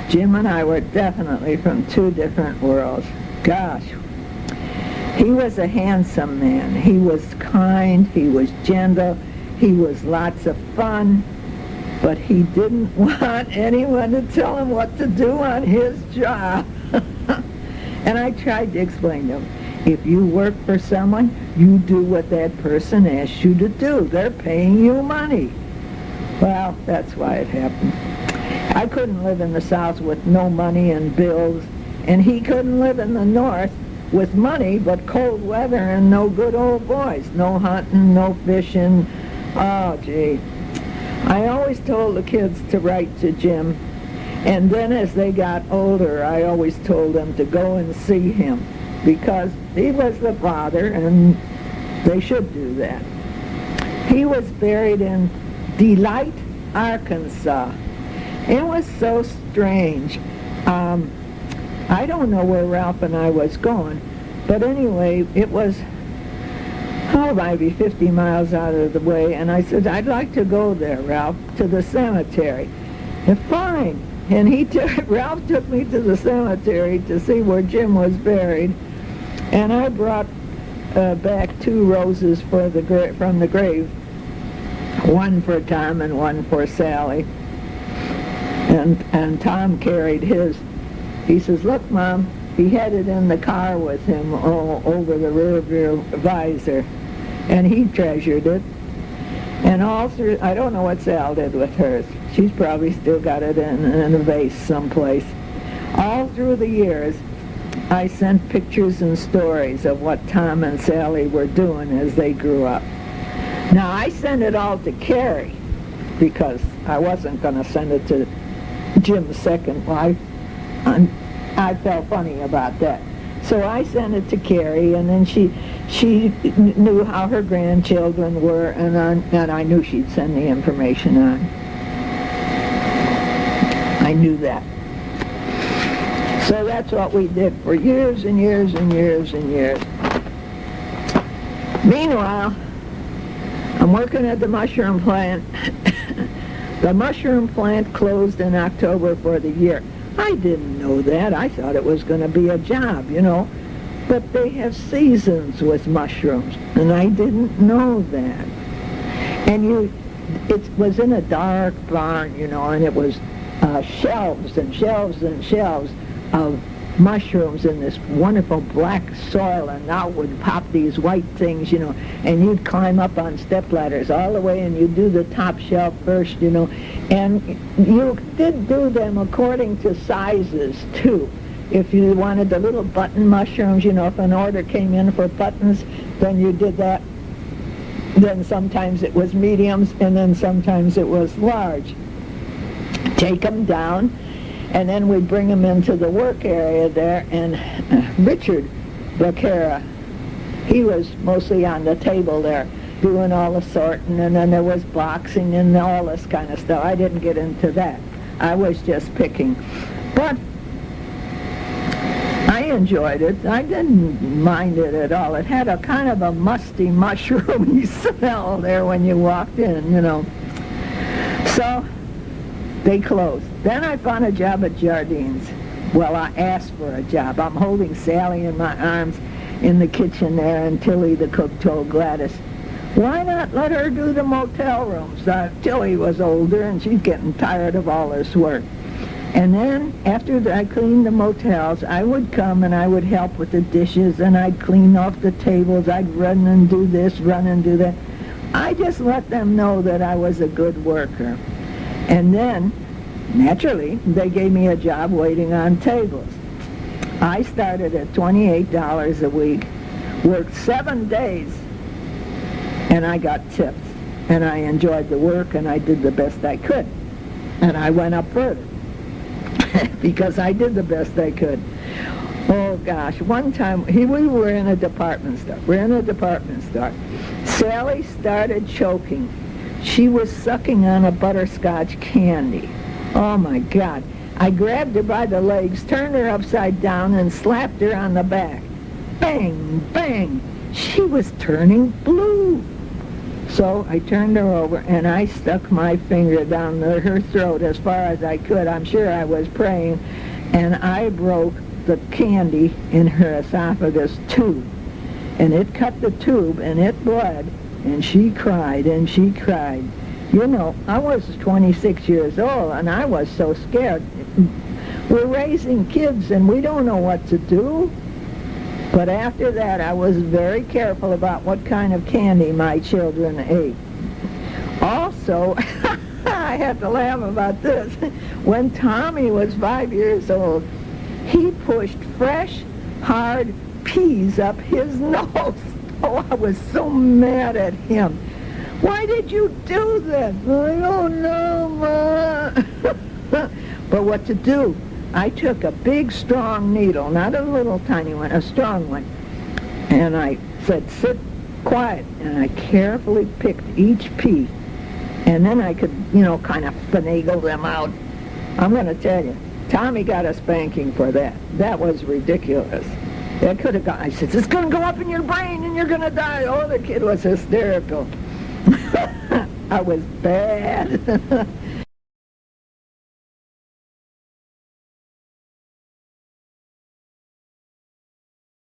Jim and I were definitely from two different worlds. Gosh. He was a handsome man. He was kind. He was gentle. He was lots of fun. But he didn't want anyone to tell him what to do on his job. And I tried to explain to him, if you work for someone, you do what that person asks you to do. They're paying you money. Well, that's why it happened. I couldn't live in the South with no money and bills, and he couldn't live in the North with money but cold weather and no good old boys. No hunting, no fishing. Oh, gee. I always told the kids to write to Jim, and then as they got older, I always told them to go and see him, because he was the father, and they should do that. He was buried in Delight, Arkansas. It was so strange. I don't know where Ralph and I was going, but anyway, it was, maybe 50 miles out of the way, and I said, I'd like to go there, Ralph, to the cemetery. And fine. And Ralph took me to the cemetery to see where Jim was buried, and I brought back 2 roses from the grave, one for Tom and one for Sally. And Tom carried his. He says, look, Mom, he had it in the car with him over the rear view visor, and he treasured it. And all through, I don't know what Sal did with hers. She's probably still got it in a vase someplace. All through the years, I sent pictures and stories of what Tom and Sally were doing as they grew up. Now, I sent it all to Carrie, because I wasn't going to send it to Jim's second wife. I felt funny about that. So I sent it to Carrie, and then she knew how her grandchildren were, and I knew she'd send the information on. I knew that. So that's what we did for years and years and years and years. Meanwhile, I'm working at the mushroom plant. The mushroom plant closed in October for the year. I didn't know that. I thought it was going to be a job, But they have seasons with mushrooms, and I didn't know that. And it was in a dark barn, and it was shelves and shelves and shelves of mushrooms in this wonderful black soil, and out would pop these white things, and you'd climb up on step ladders all the way, and you'd do the top shelf first, and you did do them according to sizes, too. If you wanted the little button mushrooms, if an order came in for buttons, then you did that. Then sometimes it was mediums, and then sometimes it was large. Take them down, and then we'd bring them into the work area there, and Richard Becerra, he was mostly on the table there doing all the sorting, and then there was boxing and all this kind of stuff. I didn't get into that. I was just picking. But I enjoyed it. I didn't mind it at all. It had a kind of a musty, mushroomy smell there when you walked in, So they closed. Then I found a job at Jardines. Well, I asked for a job. I'm holding Sally in my arms in the kitchen there, and Tilly, the cook, told Gladys, why not let her do the motel rooms? Tilly was older, and she's getting tired of all this work. And then, after I cleaned the motels, I would come and I would help with the dishes, and I'd clean off the tables. I'd run and do this, run and do that. I just let them know that I was a good worker. And then, naturally, they gave me a job waiting on tables. I started at $28 a week, worked 7 days, and I got tips. And I enjoyed the work, and I did the best I could. And I went up further because I did the best I could. Oh, gosh. One time, we were in a department store. Sally started choking. She was sucking on a butterscotch candy. Oh, my God. I grabbed her by the legs, turned her upside down, and slapped her on the back. Bang, bang. She was turning blue. So I turned her over, and I stuck my finger down her throat as far as I could. I'm sure I was praying, and I broke the candy in her esophagus tube. And it cut the tube, and it bled, and she cried, and she cried. You know, I was 26 years old, and I was so scared. We're raising kids, and we don't know what to do. But after that, I was very careful about what kind of candy my children ate. Also, I have to laugh about this. When Tommy was 5 years old, he pushed fresh, hard peas up his nose. Oh, I was so mad at him. Why did you do that? I don't know, Ma. But what to do? I took a big, strong needle, not a little tiny one, a strong one, and I said, sit quiet, and I carefully picked each pea, and then I could, kind of finagle them out. I'm going to tell you, Tommy got a spanking for that. That was ridiculous. That could have gone, I said, it's going to go up in your brain, and you're going to die. Oh, the kid was hysterical. I was bad.